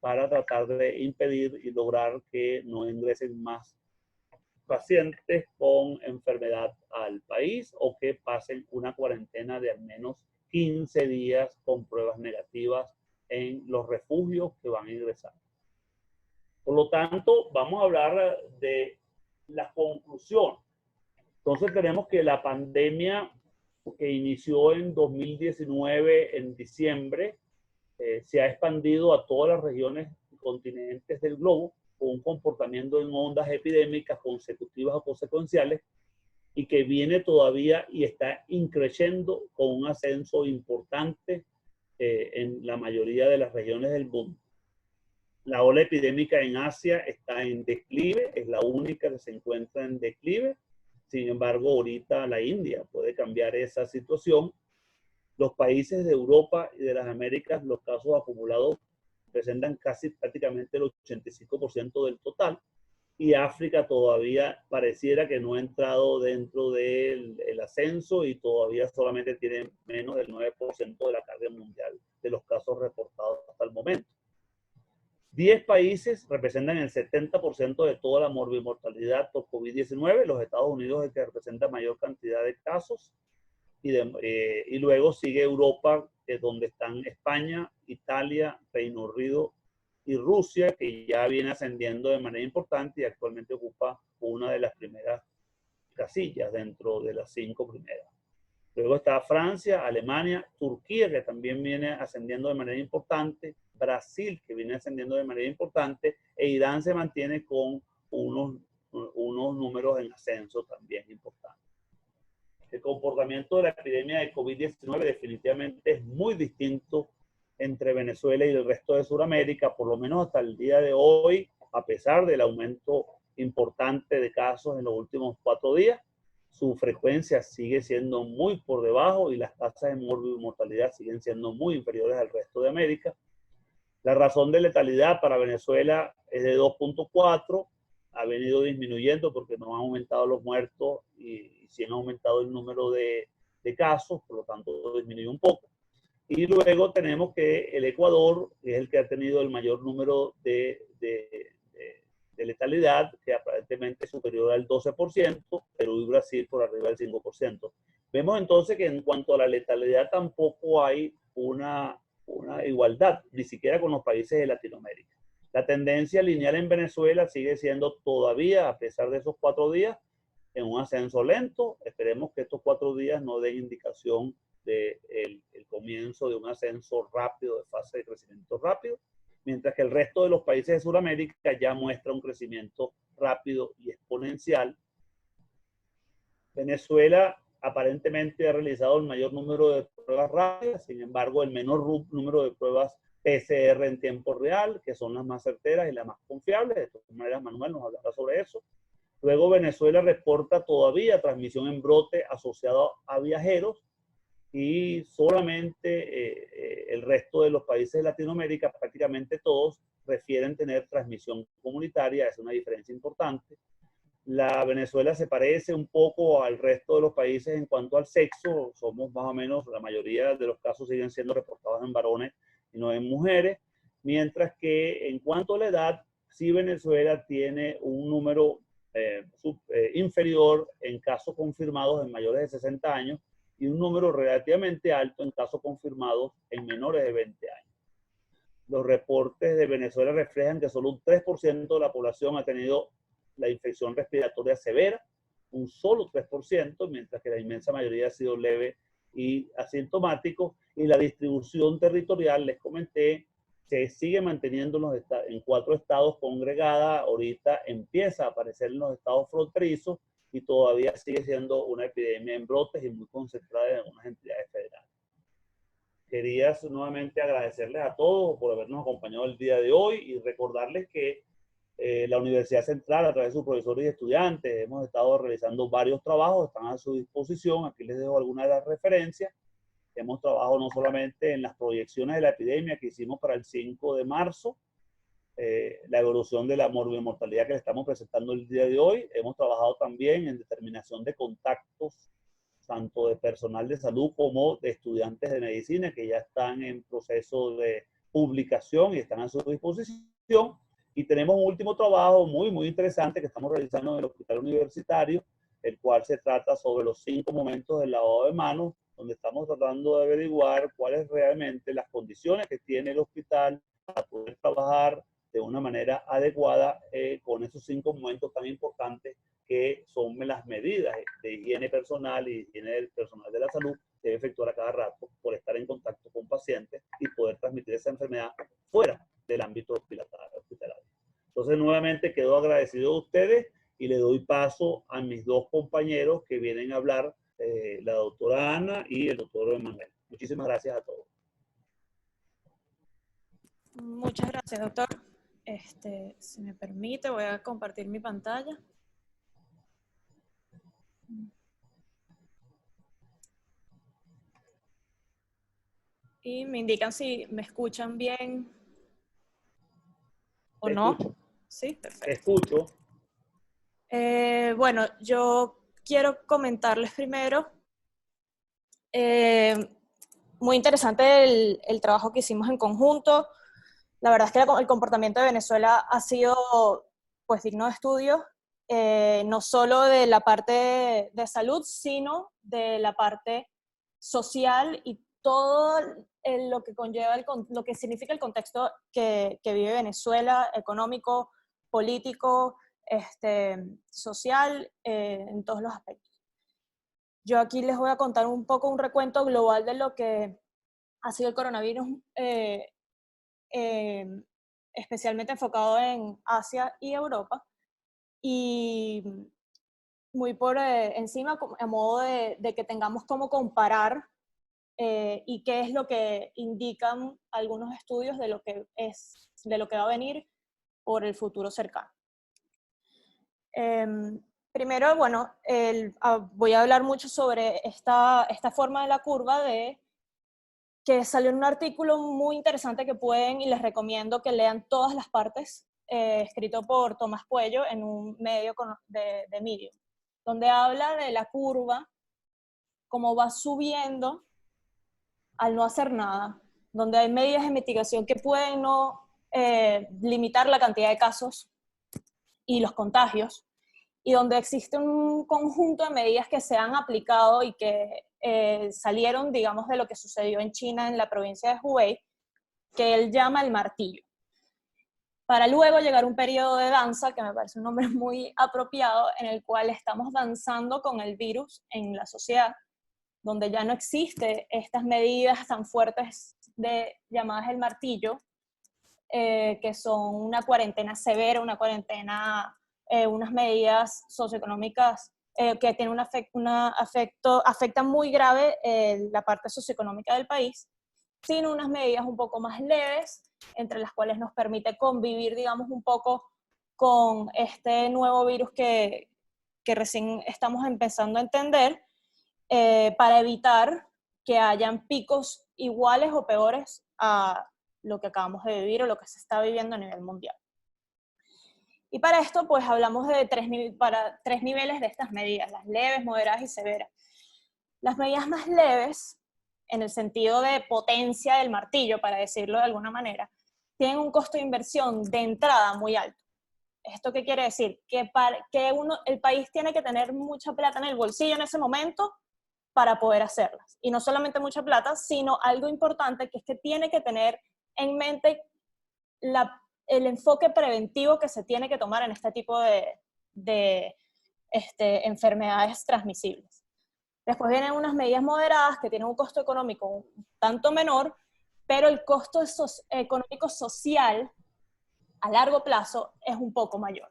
para tratar de impedir y lograr que no ingresen más pacientes con enfermedad al país o que pasen una cuarentena de al menos 15 días con pruebas negativas en los refugios que van a ingresar. Por lo tanto, vamos a hablar de la conclusión. Entonces tenemos que la pandemia que inició en 2019, en diciembre, se ha expandido a todas las regiones y continentes del globo con un comportamiento en ondas epidémicas consecutivas o consecuenciales, y que viene todavía y está increciendo con un ascenso importante en la mayoría de las regiones del mundo. La ola epidémica en Asia está en declive, es la única que se encuentra en declive. Sin embargo, ahorita la India puede cambiar esa situación Los países de Europa y de las Américas, los casos acumulados representan casi prácticamente el 85% del total, y África todavía pareciera que no ha entrado dentro del ascenso y todavía solamente tiene menos del 9% de la carga mundial de los casos reportados hasta el momento. 10 países representan el 70% de toda la morbimortalidad por COVID-19. Los Estados Unidos es el que representa mayor cantidad de casos, y luego sigue Europa, donde están España, Italia, Reino Unido y Rusia, que ya viene ascendiendo de manera importante y actualmente ocupa una de las primeras casillas dentro de las 5 primeras. Luego está Francia, Alemania, Turquía, que también viene ascendiendo de manera importante, Brasil, que viene ascendiendo de manera importante, e Irán se mantiene con unos números en ascenso también importantes. El comportamiento de la epidemia de COVID-19 definitivamente es muy distinto entre Venezuela y el resto de Sudamérica, por lo menos hasta el día de hoy, a pesar del aumento importante de casos en los últimos 4 días. Su frecuencia sigue siendo muy por debajo y las tasas de mortalidad siguen siendo muy inferiores al resto de América. La razón de letalidad para Venezuela es de 2.4, ha venido disminuyendo porque no han aumentado los muertos y sí han aumentado el número de casos, por lo tanto disminuyó un poco. Y luego tenemos que el Ecuador es el que ha tenido el mayor número de letalidad, que aparentemente es superior al 12%, Perú y Brasil por arriba del 5%. Vemos entonces que en cuanto a la letalidad tampoco hay una igualdad, ni siquiera con los países de Latinoamérica. La tendencia lineal en Venezuela sigue siendo todavía, a pesar de esos 4 días, en un ascenso lento. Esperemos que estos 4 días no den indicación del comienzo de un ascenso rápido, de fase de crecimiento rápido, mientras que el resto de los países de Sudamérica ya muestra un crecimiento rápido y exponencial. Venezuela aparentemente ha realizado el mayor número de pruebas rápidas, sin embargo el menor número de pruebas PCR en tiempo real, que son las más certeras y las más confiables. De todas maneras, Manuel nos hablará sobre eso. Luego Venezuela reporta todavía transmisión en brote asociado a viajeros, y solamente el resto de los países de Latinoamérica, prácticamente todos, refieren tener transmisión comunitaria. Es una diferencia importante. La Venezuela se parece un poco al resto de los países en cuanto al sexo. Somos más o menos, la mayoría de los casos siguen siendo reportados en varones y no en mujeres, mientras que en cuanto a la edad, sí Venezuela tiene un número inferior en casos confirmados en mayores de 60 años y un número relativamente alto en casos confirmados en menores de 20 años. Los reportes de Venezuela reflejan que solo un 3% de la población ha tenido la infección respiratoria severa, un solo 3%, mientras que la inmensa mayoría ha sido leve y asintomático, y la distribución territorial, les comenté, se sigue manteniendo en 4 estados congregada. Ahorita empieza a aparecer en los estados fronterizos y todavía sigue siendo una epidemia en brotes y muy concentrada en algunas entidades federales. Quería nuevamente agradecerles a todos por habernos acompañado el día de hoy y recordarles que la Universidad Central, a través de sus profesores y estudiantes, hemos estado realizando varios trabajos, están a su disposición. Aquí les dejo algunas de las referencias. Hemos trabajado no solamente en las proyecciones de la epidemia que hicimos para el 5 de marzo, la evolución de la morbimortalidad que le estamos presentando el día de hoy. Hemos trabajado también en determinación de contactos, tanto de personal de salud como de estudiantes de medicina que ya están en proceso de publicación y están a su disposición. Y tenemos un último trabajo muy interesante que estamos realizando en el hospital universitario, el cual se trata sobre los 5 momentos del lavado de manos, donde estamos tratando de averiguar cuáles realmente las condiciones que tiene el hospital para poder trabajar de una manera adecuada con esos 5 momentos tan importantes que son las medidas de higiene personal y higiene del personal de la salud que debe efectuar a cada rato por estar en contacto con pacientes y poder transmitir esa enfermedad fuera del ámbito hospitalario. Entonces, nuevamente quedo agradecido a ustedes y le doy paso a mis 2 compañeros que vienen a hablar, la doctora Ana y el doctor Emanuel. Muchísimas gracias a todos. Muchas gracias, doctor. Si me permite, voy a compartir mi pantalla. Y me indican si me escuchan bien o Te no. escucho. Sí, Te perfecto. escucho. Bueno, yo quiero comentarles primero, muy interesante el trabajo que hicimos en conjunto. La verdad es que el comportamiento de Venezuela ha sido pues digno de estudio, no solo de la parte de salud, sino de la parte social y todo lo que conlleva, lo que significa el contexto que vive Venezuela, económico, político, social, en todos los aspectos. Yo aquí les voy a contar un poco un recuento global de lo que ha sido el coronavirus, eh, especialmente enfocado en Asia y Europa, y muy por encima, a modo de que tengamos cómo comparar y qué es lo que indican algunos estudios de lo que va a venir por el futuro cercano. Primero, bueno, voy a hablar mucho sobre esta forma de la curva que salió en un artículo muy interesante que pueden, y les recomiendo que lean todas las partes, escrito por Tomás Puello en un medio de Medium, donde habla de la curva, cómo va subiendo al no hacer nada, donde hay medidas de mitigación que pueden no limitar la cantidad de casos y los contagios, y donde existe un conjunto de medidas que se han aplicado y que salieron, digamos, de lo que sucedió en China, en la provincia de Hubei, que él llama el martillo. Para luego llegar a un periodo de danza, que me parece un nombre muy apropiado, en el cual estamos danzando con el virus en la sociedad, donde ya no existe estas medidas tan fuertes llamadas el martillo, que son una cuarentena severa, una cuarentena, unas medidas socioeconómicas que tienen afecta muy grave la parte socioeconómica del país, sino unas medidas un poco más leves, entre las cuales nos permite convivir, digamos, un poco con este nuevo virus que recién estamos empezando a entender, para evitar que hayan picos iguales o peores a lo que acabamos de vivir o lo que se está viviendo a nivel mundial. Y para esto, pues hablamos de tres niveles de estas medidas: las leves, moderadas y severas. Las medidas más leves, en el sentido de potencia del martillo, para decirlo de alguna manera, tienen un costo de inversión de entrada muy alto. ¿Esto qué quiere decir? Que el país tiene que tener mucha plata en el bolsillo en ese momento para poder hacerlas. Y no solamente mucha plata, sino algo importante, que es que tiene que tener en mente el enfoque preventivo que se tiene que tomar en este tipo de enfermedades transmisibles. Después vienen unas medidas moderadas que tienen un costo económico un tanto menor, pero el costo económico social a largo plazo es un poco mayor.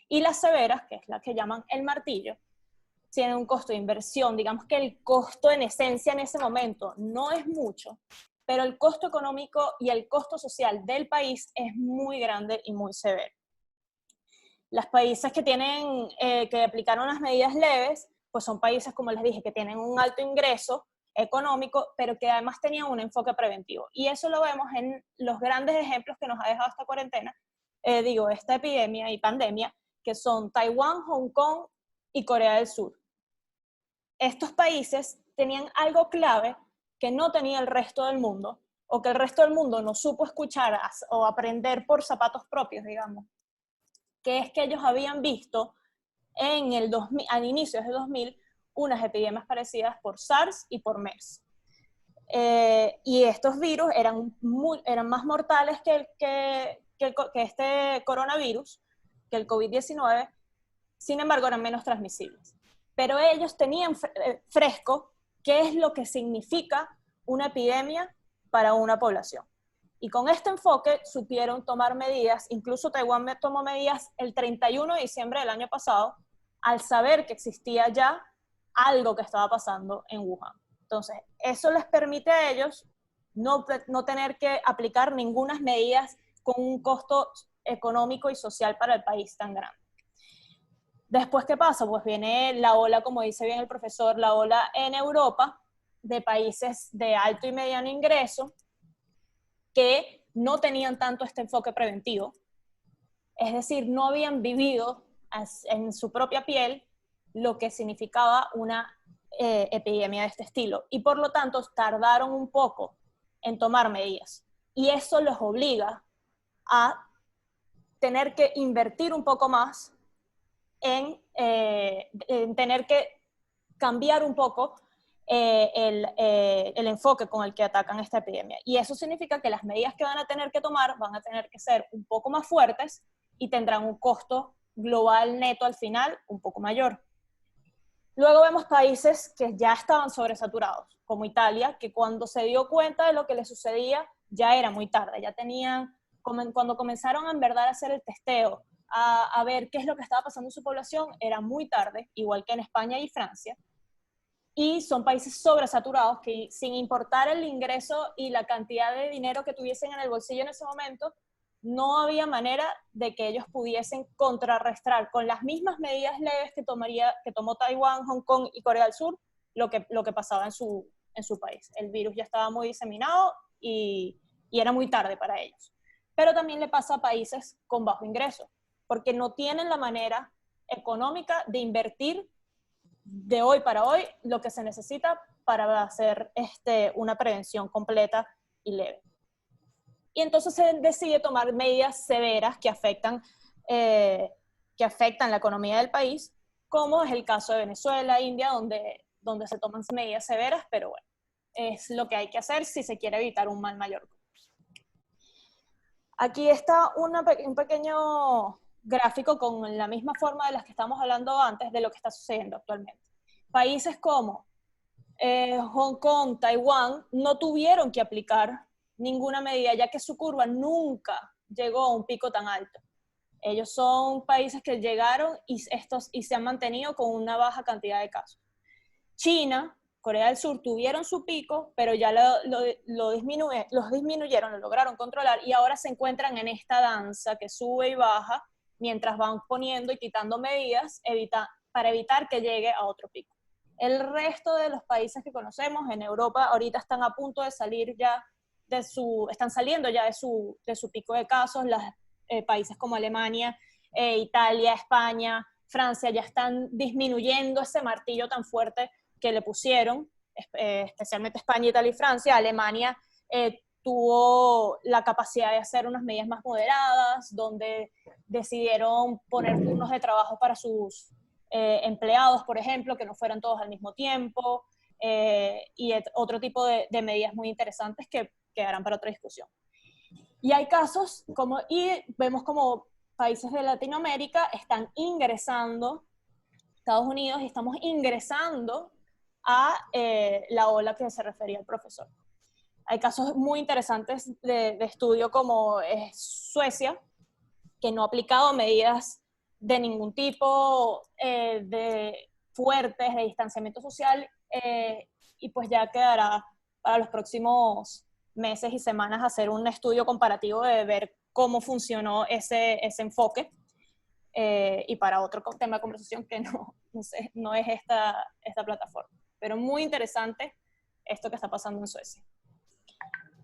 Y las severas, que es la que llaman el martillo, tienen un costo de inversión. Digamos que el costo en esencia en ese momento no es mucho, pero el costo económico y el costo social del país es muy grande y muy severo. Los países que que aplicaron las medidas leves, pues son países, como les dije, que tienen un alto ingreso económico, pero que además tenían un enfoque preventivo. Y eso lo vemos en los grandes ejemplos que nos ha dejado esta cuarentena, esta epidemia y pandemia, que son Taiwán, Hong Kong y Corea del Sur. Estos países tenían algo clave que no tenía el resto del mundo, o que el resto del mundo no supo escuchar o aprender por zapatos propios, digamos, que es que ellos habían visto al inicio del 2000 unas epidemias parecidas por SARS y por MERS. Y estos virus eran más mortales que este coronavirus, que el COVID-19, sin embargo eran menos transmisibles. Pero ellos tenían fresco qué es lo que significa una epidemia para una población. Y con este enfoque supieron tomar medidas. Incluso Taiwán tomó medidas el 31 de diciembre del año pasado, al saber que existía ya algo que estaba pasando en Wuhan. Entonces, eso les permite a ellos no tener que aplicar ninguna medidas con un costo económico y social para el país tan grande. Después, ¿qué pasa? Pues viene la ola, como dice bien el profesor, la ola en Europa, de países de alto y mediano ingreso que no tenían tanto este enfoque preventivo. Es decir, no habían vivido en su propia piel lo que significaba una epidemia de este estilo. Y por lo tanto, tardaron un poco en tomar medidas. Y eso los obliga a tener que invertir un poco más en tener que cambiar un poco el enfoque con el que atacan esta epidemia. Y eso significa que las medidas que van a tener que tomar van a tener que ser un poco más fuertes y tendrán un costo global neto al final un poco mayor. Luego vemos países que ya estaban sobresaturados, como Italia, que cuando se dio cuenta de lo que le sucedía ya era muy tarde, ya tenían, cuando comenzaron en verdad a hacer el testeo, a ver qué es lo que estaba pasando en su población, era muy tarde, igual que en España y Francia, y son países sobresaturados que sin importar el ingreso y la cantidad de dinero que tuviesen en el bolsillo en ese momento, no había manera de que ellos pudiesen contrarrestar con las mismas medidas leves que tomó Taiwán, Hong Kong y Corea del Sur, lo que pasaba en su país. El virus ya estaba muy diseminado y era muy tarde para ellos. Pero también le pasa a países con bajo ingreso, porque no tienen la manera económica de invertir de hoy para hoy lo que se necesita para hacer una prevención completa y leve. Y entonces se decide tomar medidas severas que afectan la economía del país, como es el caso de Venezuela, India, donde se toman medidas severas, pero bueno, es lo que hay que hacer si se quiere evitar un mal mayor. Aquí está un pequeño gráfico con la misma forma de las que estamos hablando antes de lo que está sucediendo actualmente. Países como Hong Kong, Taiwán, no tuvieron que aplicar ninguna medida, ya que su curva nunca llegó a un pico tan alto. Ellos son países que llegaron y se han mantenido con una baja cantidad de casos. China, Corea del Sur tuvieron su pico, pero ya los disminuyeron, lo lograron controlar y ahora se encuentran en esta danza que sube y baja mientras van poniendo y quitando medidas para evitar que llegue a otro pico. El resto de los países que conocemos en Europa ahorita están a punto de salir ya están saliendo ya de su pico de casos. Países como Alemania, Italia, España, Francia ya están disminuyendo ese martillo tan fuerte que le pusieron, especialmente España, Italia y Francia. Alemania tuvo la capacidad de hacer unas medidas más moderadas, donde decidieron poner turnos de trabajo para sus empleados, por ejemplo, que no fueran todos al mismo tiempo, y otro tipo de medidas muy interesantes que quedarán para otra discusión. Y hay casos, y vemos como países de Latinoamérica están ingresando, Estados Unidos, y estamos ingresando a la ola que se refería el profesor. Hay casos muy interesantes de estudio como Suecia, que no ha aplicado medidas de ningún tipo de fuertes de distanciamiento social, y pues ya quedará para los próximos meses y semanas hacer un estudio comparativo de ver cómo funcionó ese enfoque, y para otro tema de conversación que no es esta plataforma. Pero muy interesante esto que está pasando en Suecia.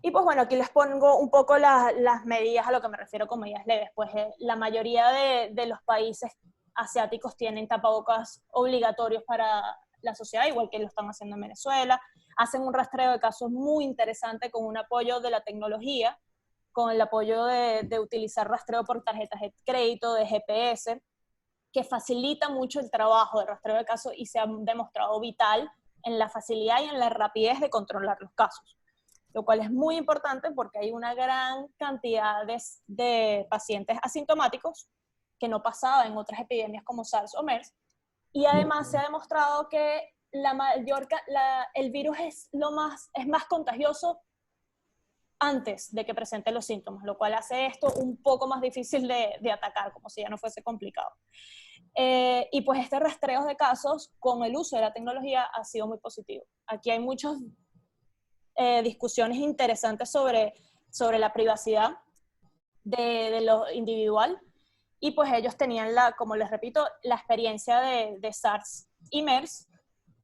Y pues bueno, aquí les pongo un poco las medidas a lo que me refiero con medidas leves. Pues la mayoría de los países asiáticos tienen tapabocas obligatorios para la sociedad, igual que lo están haciendo en Venezuela. Hacen un rastreo de casos muy interesante con un apoyo de la tecnología, con el apoyo de utilizar rastreo por tarjetas de crédito, de GPS, que facilita mucho el trabajo de rastreo de casos y se ha demostrado vital en la facilidad y en la rapidez de controlar los casos. Lo cual es muy importante porque hay una gran cantidad de pacientes asintomáticos que no pasaba en otras epidemias como SARS o MERS, y además se ha demostrado que el virus es más contagioso antes de que presenten los síntomas, lo cual hace esto un poco más difícil de atacar, como si ya no fuese complicado. Y pues este rastreo de casos con el uso de la tecnología ha sido muy positivo. Aquí hay muchas discusiones interesantes sobre la privacidad de lo individual, y pues ellos tenían, como les repito, la experiencia de SARS y MERS,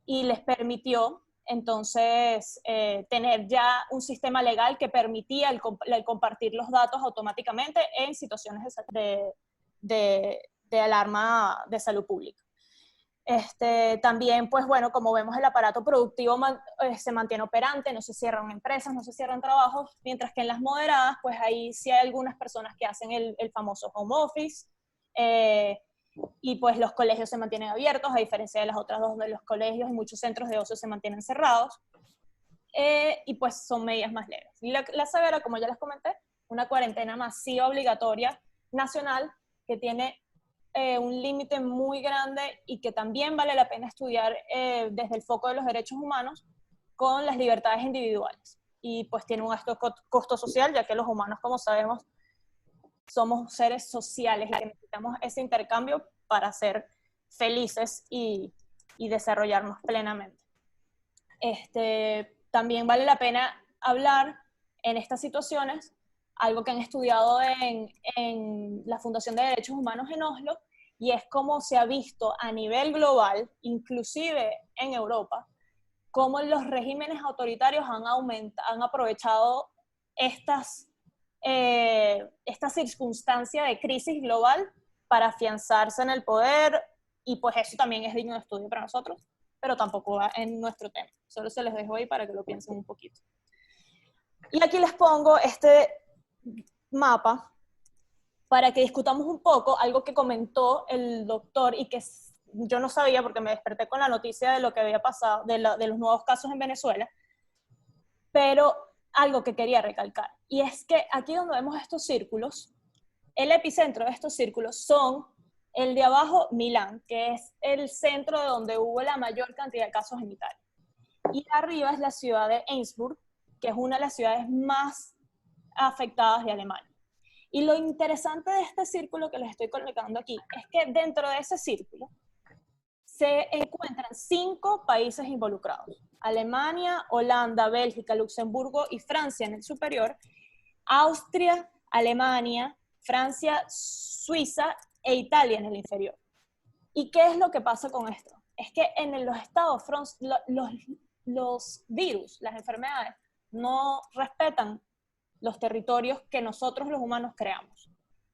y les permitió entonces tener ya un sistema legal que permitía el compartir los datos automáticamente en situaciones de alarma de salud pública. También, pues bueno, como vemos, el aparato productivo se mantiene operante, no se cierran empresas, no se cierran trabajos, mientras que en las moderadas, pues ahí sí hay algunas personas que hacen el famoso home office, y pues los colegios se mantienen abiertos, a diferencia de las otras dos, donde los colegios y muchos centros de ocio se mantienen cerrados, y pues son medidas más leves. Y la severa, como ya les comenté, una cuarentena masiva obligatoria nacional que tiene un límite muy grande y que también vale la pena estudiar desde el foco de los derechos humanos con las libertades individuales. Y pues tiene un alto costo social, ya que los humanos, como sabemos, somos seres sociales y que necesitamos ese intercambio para ser felices y desarrollarnos plenamente. También vale la pena hablar en estas situaciones, algo que han estudiado en la Fundación de Derechos Humanos en Oslo, y es cómo se ha visto a nivel global, inclusive en Europa, cómo los regímenes autoritarios han aprovechado esta circunstancia de crisis global para afianzarse en el poder, y pues eso también es digno de estudio para nosotros, pero tampoco va en nuestro tema. Solo se les dejo ahí para que lo piensen un poquito. Y aquí les pongo este mapa para que discutamos un poco algo que comentó el doctor y que yo no sabía porque me desperté con la noticia de lo que había pasado, de los nuevos casos en Venezuela, pero algo que quería recalcar, y es que aquí donde vemos estos círculos, el epicentro de estos círculos son el de abajo, Milán, que es el centro de donde hubo la mayor cantidad de casos en Italia. Y arriba es la ciudad de Innsbruck, que es una de las ciudades más afectadas de Alemania. Y lo interesante de este círculo que les estoy colocando aquí es que dentro de ese círculo se encuentran 5 países involucrados: Alemania, Holanda, Bélgica, Luxemburgo y Francia en el superior, Austria, Alemania, Francia, Suiza e Italia en el inferior. ¿Y qué es lo que pasa con esto? Es que en los estados, los virus, las enfermedades, no respetan los territorios que nosotros los humanos creamos.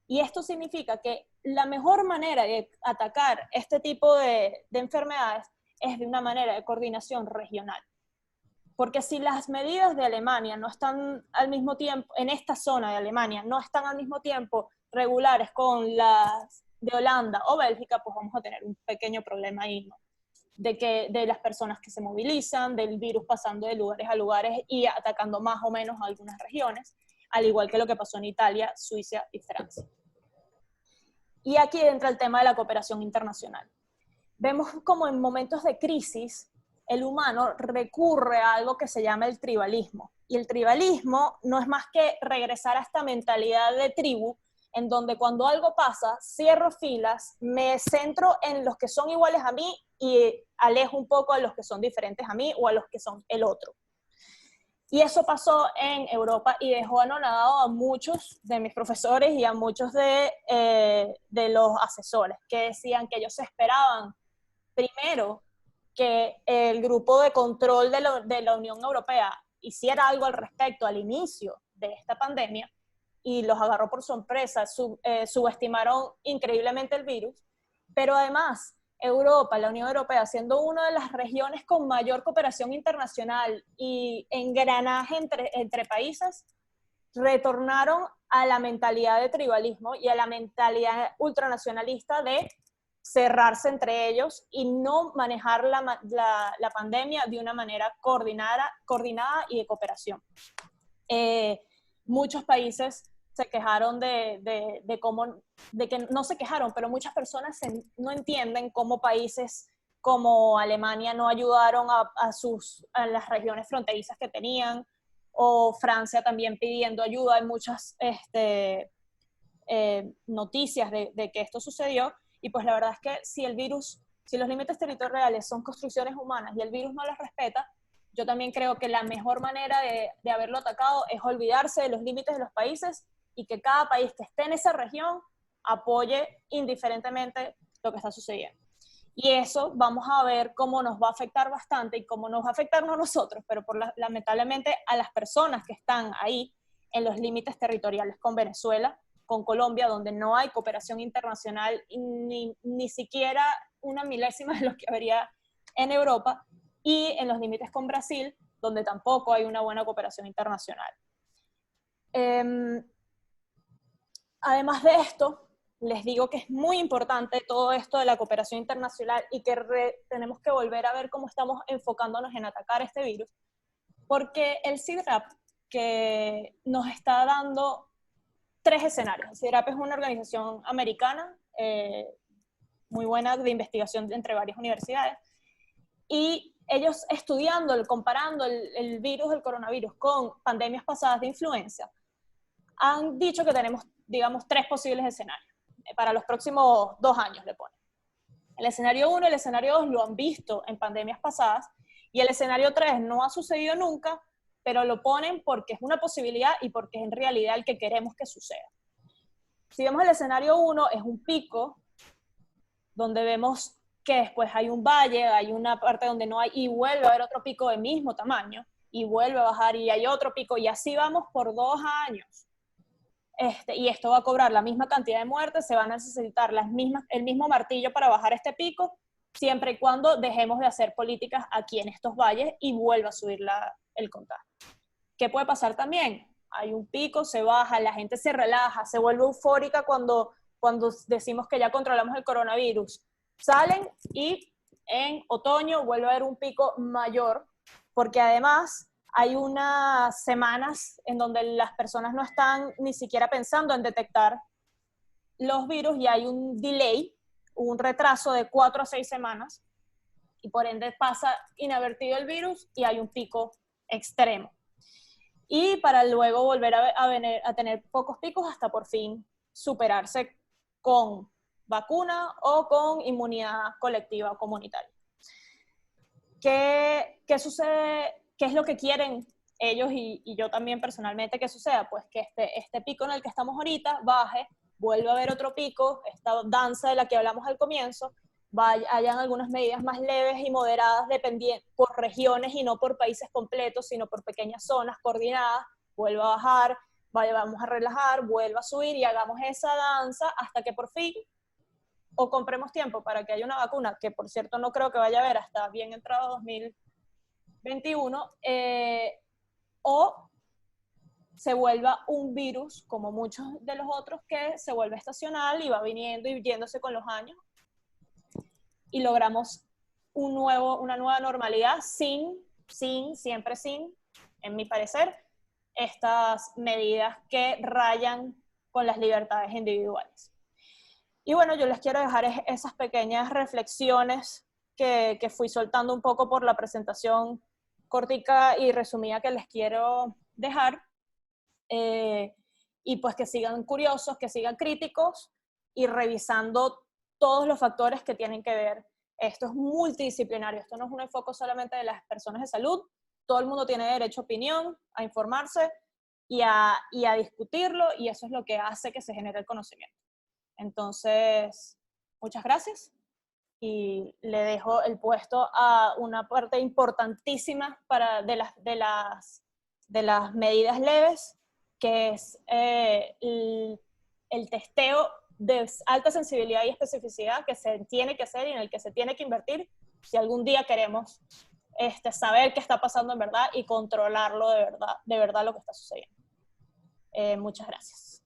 Y esto significa que la mejor manera de atacar este tipo de enfermedades es de una manera de coordinación regional. Porque si las medidas de Alemania no están al mismo tiempo, en esta zona de Alemania, no están al mismo tiempo regulares con las de Holanda o Bélgica, pues vamos a tener un pequeño problema ahí, ¿no? De las personas que se movilizan, del virus pasando de lugares a lugares y atacando más o menos a algunas regiones, al igual que lo que pasó en Italia, Suiza y Francia. Y aquí entra el tema de la cooperación internacional. Vemos como en momentos de crisis el humano recurre a algo que se llama el tribalismo. Y el tribalismo no es más que regresar a esta mentalidad de tribu, en donde cuando algo pasa, cierro filas, me centro en los que son iguales a mí y alejo un poco a los que son diferentes a mí o a los que son el otro. Y eso pasó en Europa y dejó anonadado a muchos de mis profesores y a muchos de los asesores, que decían que ellos esperaban primero que el grupo de control de la Unión Europea hiciera algo al respecto al inicio de esta pandemia, y los agarró por sorpresa, subestimaron increíblemente el virus, pero además Europa, la Unión Europea, siendo una de las regiones con mayor cooperación internacional y engranaje entre países, retornaron a la mentalidad de tribalismo y a la mentalidad ultranacionalista de cerrarse entre ellos y no manejar la pandemia de una manera coordinada y de cooperación. Muchos países se quejaron de que no se quejaron, pero muchas personas no entienden cómo países como Alemania no ayudaron a las regiones fronterizas que tenían, o Francia también pidiendo ayuda. Hay muchas noticias de que esto sucedió, y pues la verdad es que si los límites territoriales son construcciones humanas y el virus no las respeta, yo también creo que la mejor manera de haberlo atacado es olvidarse de los límites de los países y que cada país que esté en esa región apoye indiferentemente lo que está sucediendo. Y eso vamos a ver cómo nos va a afectar bastante y cómo nos va a afectar no a nosotros, pero lamentablemente a las personas que están ahí en los límites territoriales con Venezuela, con Colombia, donde no hay cooperación internacional, ni siquiera una milésima de lo que habría en Europa, y en los límites con Brasil, donde tampoco hay una buena cooperación internacional. Además de esto, les digo que es muy importante todo esto de la cooperación internacional y que tenemos que volver a ver cómo estamos enfocándonos en atacar este virus, porque el CIDRAP, que nos está dando 3 escenarios. El CIDRAP es una organización americana muy buena de investigación entre varias universidades, y ellos estudiando, comparando el virus del coronavirus con pandemias pasadas de influenza, han dicho que tenemos, digamos, 3 posibles escenarios para los próximos 2 años, le ponen. El escenario 1 y el escenario 2 lo han visto en pandemias pasadas, y el escenario 3 no ha sucedido nunca, pero lo ponen porque es una posibilidad y porque es en realidad el que queremos que suceda. Si vemos el escenario 1, es un pico, donde vemos que después hay un valle, hay una parte donde no hay, y vuelve a haber otro pico de mismo tamaño, y vuelve a bajar, y hay otro pico, y así vamos por 2 años. Y esto va a cobrar la misma cantidad de muertes, se van a necesitar el mismo martillo para bajar este pico, siempre y cuando dejemos de hacer políticas aquí en estos valles y vuelva a subir el contagio. ¿Qué puede pasar también? Hay un pico, se baja, la gente se relaja, se vuelve eufórica cuando decimos que ya controlamos el coronavirus. Salen y en otoño vuelve a haber un pico mayor, porque además hay unas semanas en donde las personas no están ni siquiera pensando en detectar los virus y hay un delay, un retraso de 4 a 6 semanas, y por ende pasa inadvertido el virus y hay un pico extremo. Y para luego volver a tener pocos picos hasta por fin superarse con vacuna o con inmunidad colectiva o comunitaria. ¿Qué sucede? ¿Qué es lo que quieren ellos y yo también personalmente que suceda? Pues que este pico en el que estamos ahorita baje, vuelva a haber otro pico, esta danza de la que hablamos al comienzo, hayan algunas medidas más leves y moderadas por regiones y no por países completos, sino por pequeñas zonas coordinadas, vuelva a bajar, vamos a relajar, vuelva a subir y hagamos esa danza hasta que por fin o compremos tiempo para que haya una vacuna, que por cierto no creo que vaya a haber hasta bien entrado 2021, o se vuelva un virus como muchos de los otros que se vuelve estacional y va viniendo y yéndose con los años, y logramos una nueva normalidad siempre sin, en mi parecer, estas medidas que rayan con las libertades individuales. Y bueno, yo les quiero dejar esas pequeñas reflexiones que fui soltando un poco por la presentación cortica y resumida que les quiero dejar. Y pues que sigan curiosos, que sigan críticos y revisando todos los factores que tienen que ver. Esto es multidisciplinario, esto no es un enfoque solamente de las personas de salud, todo el mundo tiene derecho a opinión, a informarse y a discutirlo, y eso es lo que hace que se genere el conocimiento. Entonces, muchas gracias y le dejo el puesto a una parte importantísima de las medidas leves, que es el testeo de alta sensibilidad y especificidad que se tiene que hacer y en el que se tiene que invertir si algún día queremos saber qué está pasando en verdad y controlarlo de verdad lo que está sucediendo. Muchas gracias.